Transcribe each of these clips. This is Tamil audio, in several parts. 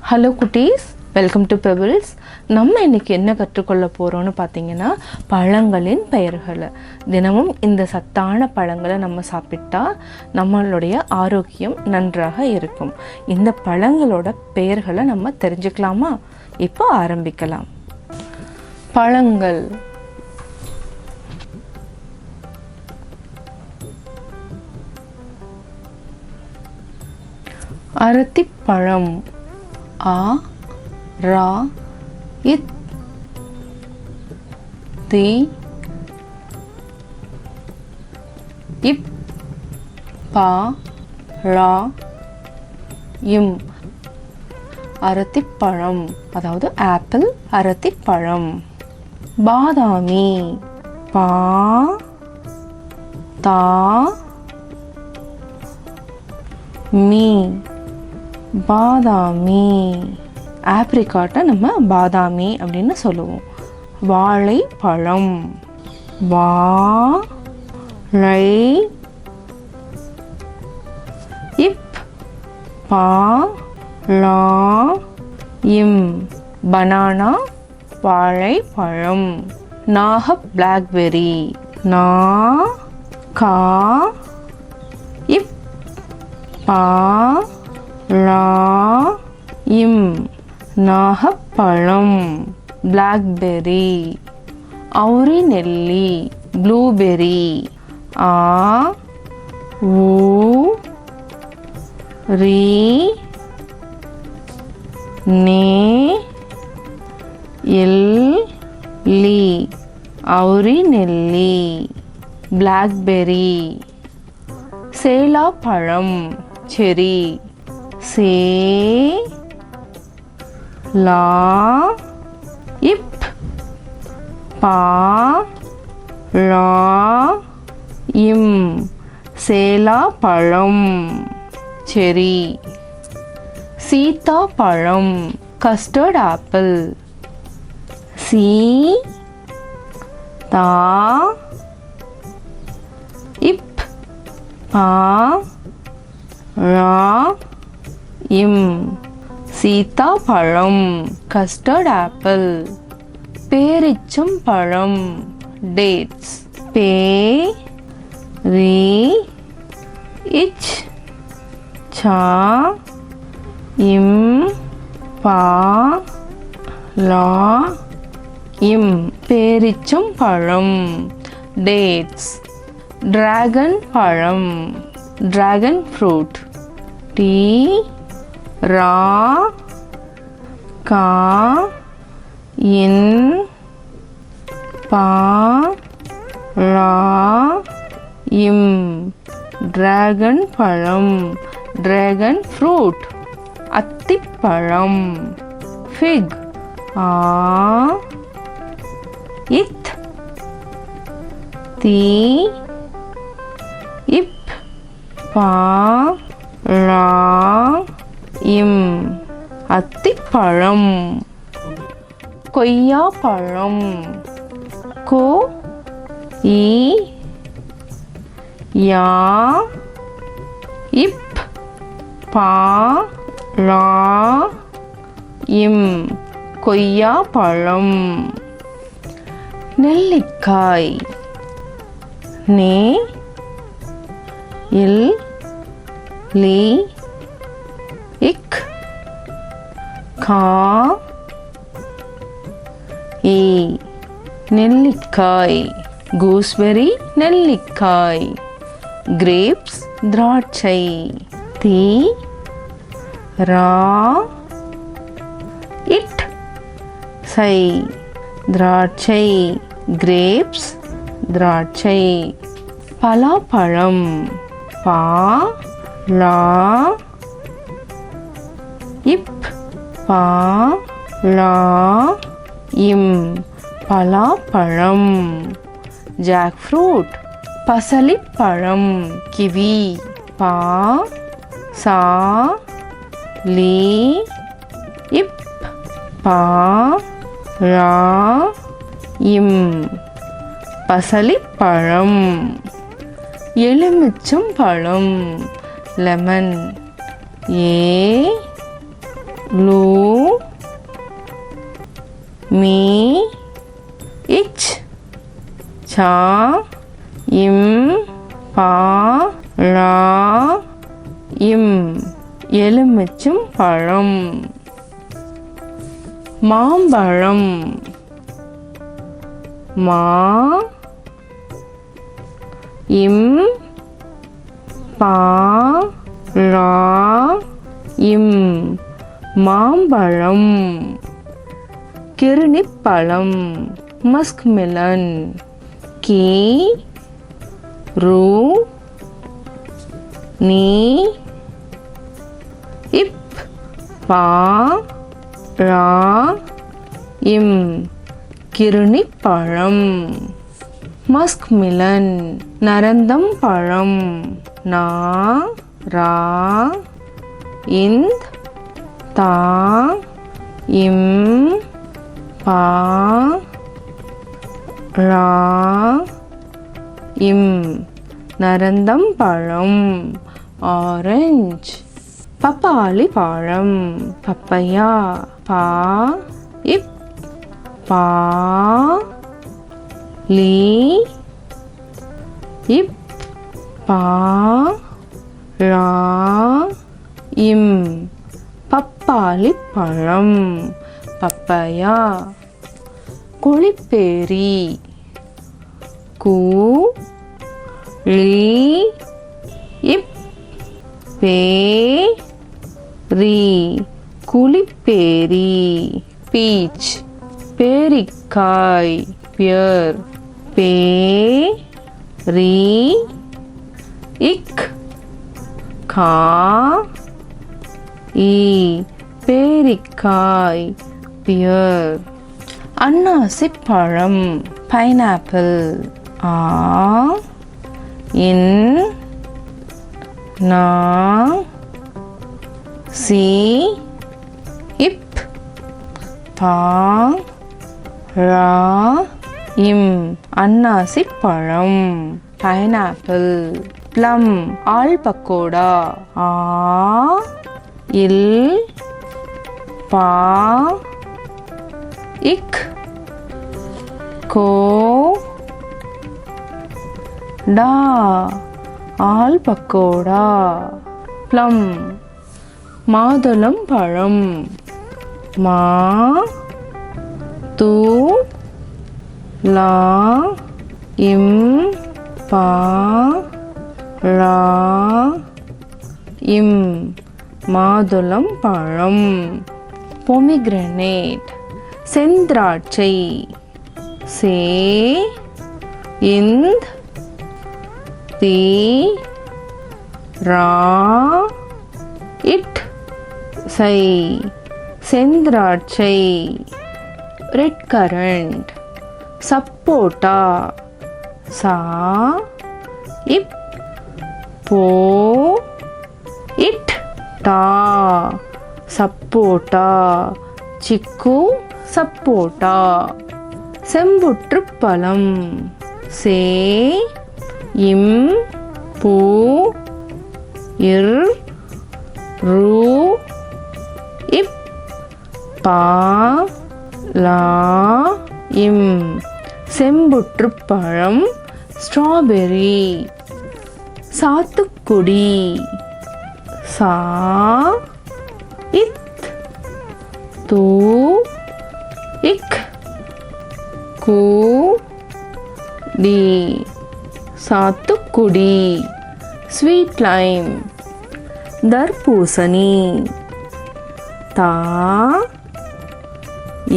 ஹலோ குட்டீஸ், வெல்கம் டு பெபிள்ஸ். நம்ம இன்றைக்கி என்ன கற்றுக்கொள்ள போகிறோன்னு பார்த்தீங்கன்னா, பழங்களின் பெயர்களை. தினமும் இந்த சத்தான பழங்களை நம்ம சாப்பிட்டா நம்மளுடைய ஆரோக்கியம் நன்றாக இருக்கும். இந்த பழங்களோட பெயர்களை நம்ம தெரிஞ்சுக்கலாமா? இப்போ ஆரம்பிக்கலாம். பழங்கள்: அரத்திப்பழம், ஆ ரா இத் தி இப் பா ரா இம். அரத்திப்பழம், அதாவது ஆப்பிள், அரத்திப்பழம். பாதாமி, பா தா மீ, பாதாமி. ஆப்ரிகாட்டை நம்ம பாதாமி அப்படின்னு சொல்லுவோம். வாழைப்பழம், வா ழை இப் பா லா இம். பனானா, வாழைப்பழம். நாகப் பிளாக்பெர்ரி, நா கா இப் பா லா இம். நாகப்பழம், பிளாக்பெர்ரி. அவுரி நெல்லி, ப்ளூபெர்ரி, ஆ ஊ ரி நே எல் லி, அவுரி நெல்லி, பிளாக்பெர்ரி. சேலாப்பழம், செரி, சே லா இப் பா லா இம். சேலாப்பழம், செரி. சீத்தாப்பழம், கஸ்டர்ட் ஆப்பிள், சீ தா இப் பா லா இம். சீத்தாப்பழம், கஸ்டர்ட் ஆப்பிள். பேரிச்சம்பழம், டேட்ஸ், பே ரி இச் சா இம் பா லா இம். பேரிச்சம்பழம், டேட்ஸ். டிராகன் பழம், டிராகன் ஃப்ரூட், டி ரா கா இன் பா லா இம். டிராகன் பழம், டிராகன் ஃப்ரூட். அத்திப்பழம், ஃபிக், ஆ இத் தி இப் பா லா இம். அத்திப்பழம். கொய்யாப்பழம், கோ இ யா இப் பா லா இம். கொய்யாப்பழம். நெல்லிக்காய், நே இல் லி இக் கா ஏ, நெல்லிக்காய். கூஸ்பெர்ரி, நெல்லிக்காய். கிரேப்ஸ், திராட்சை, தி ரா இட் சை, திராட்சை. கிரேப்ஸ், திராட்சை. பலாப்பழம், பா லா இப் பா லா இம். பலாப்பழம். ஜாக் ஃப்ரூட், பசலிப்பழம், கிவி, பா சா லி இப் பா லா இம். பசலிப்பழம். எலுமிச்சம்பழம், லெமன், ஏ லூ மீ இச் சா இம் பா லா இம் எலுமிச்சம் பழம். மாம்பழம் மா இம் பா லா இம் மாம்பழம். கிருணிப்பழம் மஸ்க்மெலன் கி ரு நீ இப் பா லா இம் கிருணிப்பழம். மஸ்க்மெலன் நரந்தம் பழம் நா ரா இந்த் தா இம் பா லா இம் நரந்தம் பழம். ஆரஞ்சு பப்பாளி பழம் பப்பையா பா இப் பா லீ இப் பா லா இம் பப்பாளி பழம் பப்பையா. கொழிப்பேரி கூ லீ இப் பே ரி குழிப்பேரி. பீச் பேரிக்காய் பியர் பே ரி இக் கா இ பேரிக்காய் பியர். அன்னாசி பழம் பைனாப்பிள் ஆ இன் நா சி இப் பா லா இம் அன்னாசி பழம் பைனாப்பிள். ப்ளம் ஆல் பக்கோடா ஆ இல் பா இக் கோ டா ஆல் பக்கோடா. ப்ளம் மாதுளம் பழம் மா து லா இம் பா லா இம் மாதுளம் பழம். பொமிகிரனேட் செந்திராட்சை சே இந்த் தி ரா இட் சை செந்திராட்சை. ரெட் கரண்ட் சப்போட்டா சா இப் போ இட் டா சப்போட்டா. சிக்கு சப்போட்டா. செம்புற்றுப்பழம் சே இம் பூ இர் ரு இப் பா லா இம் செம்புற்றுப்பழம். ஸ்ட்ராபெர்ரி சாத்துக்குடி சா இத் து இக் கு டி சாத்துக்குடி. ஸ்வீட் லைம் தர்பூசணி தா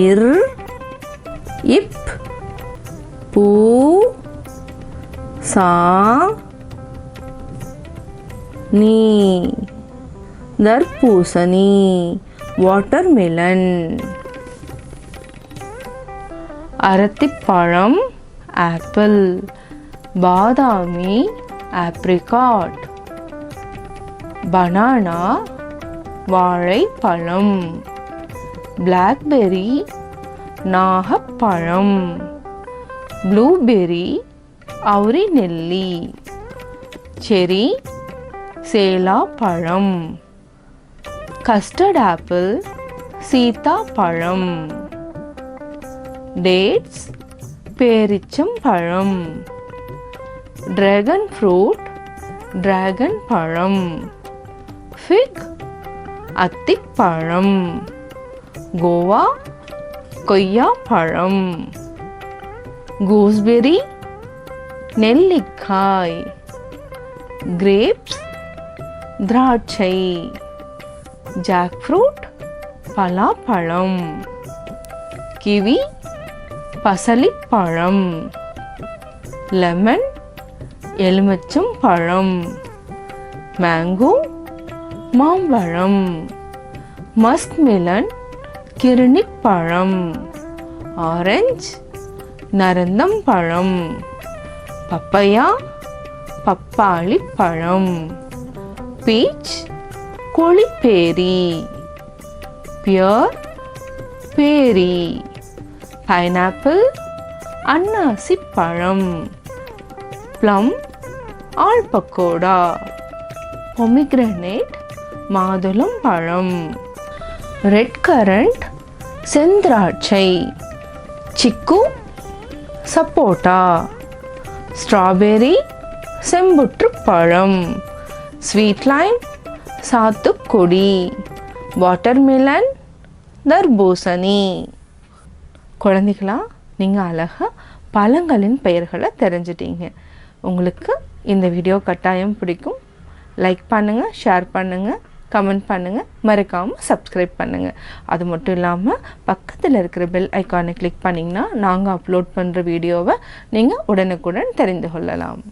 இர் இப் பூ சா நீ தர்பூசணி. வாட்டர்மெலன் அரத்திப்பழம் ஆப்பிள். பாதாமி ஆப்ரிகாட். பனானா வாழைப்பழம். பிளாக்பெர்ரி நாகப்பழம். ப்ளூபெர்ரி அவுரி நெல்லி. செரி சேலாப்பழம். கஸ்டர்ட் ஆப்பிள் சீதாப்பழம். டேட்ஸ் பேரிச்சம்பழம். டிராகன் ஃப்ரூட் டிராகன் பழம். ஃபிக் அத்திப்பழம். கோவா கொய்யா பழம். கூஸ்பெரி நெல்லிக்காய். கிரேப்ஸ் திராட்சை. ஜாக் ஃப்ரூட் பலாப்பழம். கிவி பசலிப்பழம். லெமன் எலுமிச்சம் பழம். மேங்கோ மாம்பழம். மஸ்க்மெலன் கிருணிப்பழம். ஆரஞ்சு நரந்தம்பழம். பப்பையா பப்பாளி பழம். பீச் கொளிப்பேரி. பியர் பேரி. பைனாப்பிள் அன்னாசி பழம். ப்ளம் ஆல்பக்கோடா. பொமிக்ரனேட் மாதுளம் பழம். ரெட் கரண்ட் செந்திராட்சை. சிக்கு சப்போட்டா. ஸ்ட்ராபெரி செம்புற்று பழம். ஸ்வீட் லைம் சாத்துக்குடி. வாட்டர்மெலன் தர்பூசணி. குழந்தைகளா, நீங்கள் அழகாக பழங்களின் பெயர்களை தெரிஞ்சிட்டீங்க. உங்களுக்கு இந்த வீடியோ கட்டாயம் பிடிக்கும். லைக் பண்ணுங்கள், ஷேர் பண்ணுங்கள், கமெண்ட் பண்ணுங்கள், மறக்காமல் சப்ஸ்கிரைப் பண்ணுங்கள். அது மட்டும் இல்லாமல் பக்கத்தில் இருக்கிற பெல் ஐக்கானை கிளிக் பண்ணிங்கன்னா நாங்கள் அப்லோட் பண்ணுற வீடியோவை நீங்கள் உடனுக்குடன் தெரிந்து கொள்ளலாம்.